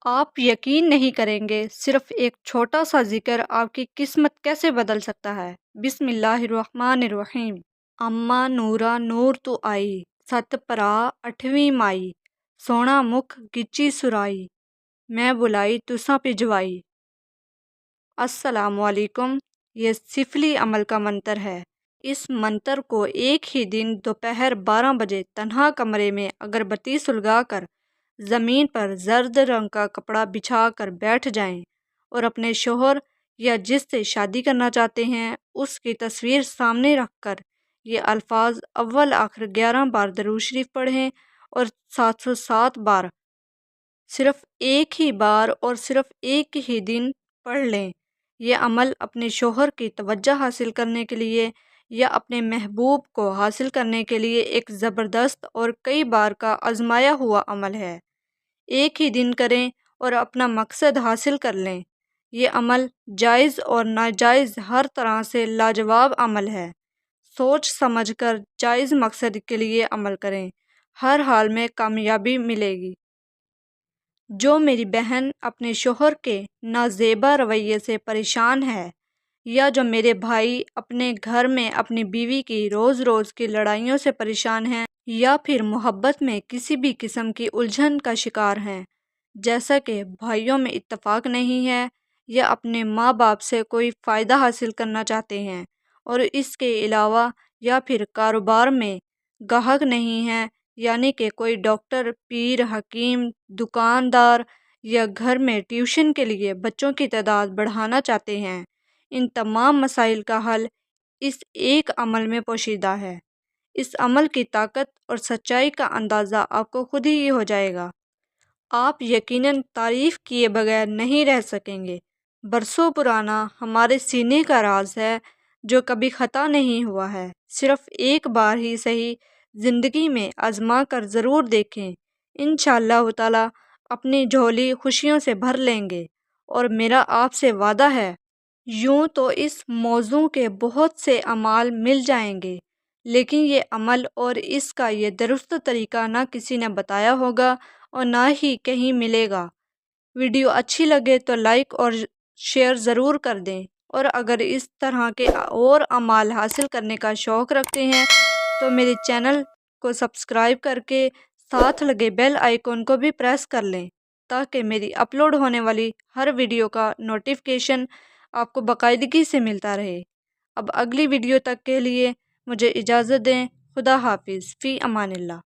آپ یقین نہیں کریں گے، صرف ایک چھوٹا سا ذکر آپ کی قسمت کیسے بدل سکتا ہے۔ بسم اللہ الرحمن الرحیم۔ اماں نورا نور تو آئی، ست پرا اٹھویں مائی، سونا مکھ گچی سرائی، میں بلائی تساں پجوائی۔ السلام علیکم۔ یہ سفلی عمل کا منتر ہے۔ اس منتر کو ایک ہی دن دوپہر 12 بجے تنہا کمرے میں اگربتی سلگا کر زمین پر زرد رنگ کا کپڑا بچھا کر بیٹھ جائیں اور اپنے شوہر یا جس سے شادی کرنا چاہتے ہیں اس کی تصویر سامنے رکھ کر یہ الفاظ اول آخر 11 بار درود شریف پڑھیں اور 707 بار صرف ایک ہی بار اور صرف ایک ہی دن پڑھ لیں۔ یہ عمل اپنے شوہر کی توجہ حاصل کرنے کے لیے یا اپنے محبوب کو حاصل کرنے کے لیے ایک زبردست اور کئی بار کا آزمایا ہوا عمل ہے۔ ایک ہی دن کریں اور اپنا مقصد حاصل کر لیں۔ یہ عمل جائز اور ناجائز ہر طرح سے لاجواب عمل ہے۔ سوچ سمجھ کر جائز مقصد کے لیے عمل کریں، ہر حال میں کامیابی ملے گی۔ جو میری بہن اپنے شوہر کے نازیبا رویے سے پریشان ہے، یا جو میرے بھائی اپنے گھر میں اپنی بیوی کی روز روز کی لڑائیوں سے پریشان ہیں، یا پھر محبت میں کسی بھی قسم کی الجھن کا شکار ہیں، جیسا کہ بھائیوں میں اتفاق نہیں ہے، یا اپنے ماں باپ سے کوئی فائدہ حاصل کرنا چاہتے ہیں اور اس کے علاوہ یا پھر کاروبار میں گاہک نہیں ہے، یعنی کہ کوئی ڈاکٹر، پیر، حکیم، دکاندار، یا گھر میں ٹیوشن کے لیے بچوں کی تعداد بڑھانا چاہتے ہیں، ان تمام مسائل کا حل اس ایک عمل میں پوشیدہ ہے۔ اس عمل کی طاقت اور سچائی کا اندازہ آپ کو خود ہی ہو جائے گا۔ آپ یقیناً تعریف کیے بغیر نہیں رہ سکیں گے۔ برسوں پرانا ہمارے سینے کا راز ہے جو کبھی خطا نہیں ہوا ہے۔ صرف ایک بار ہی صحیح زندگی میں آزما کر ضرور دیکھیں، انشاءاللہ تعالی اپنی جھولی خوشیوں سے بھر لیں گے۔ اور میرا آپ سے وعدہ ہے، یوں تو اس موضوع کے بہت سے اعمال مل جائیں گے، لیکن یہ عمل اور اس کا یہ درست طریقہ نہ کسی نے بتایا ہوگا اور نہ ہی کہیں ملے گا۔ ویڈیو اچھی لگے تو لائک اور شیئر ضرور کر دیں، اور اگر اس طرح کے اور اعمال حاصل کرنے کا شوق رکھتے ہیں تو میرے چینل کو سبسکرائب کر کے ساتھ لگے بیل آئیکن کو بھی پریس کر لیں تاکہ میری اپلوڈ ہونے والی ہر ویڈیو کا نوٹیفیکیشن آپ کو باقاعدگی سے ملتا رہے۔ اب اگلی ویڈیو تک کے لیے مجھے اجازت دیں۔ خدا حافظ، فی امان اللہ۔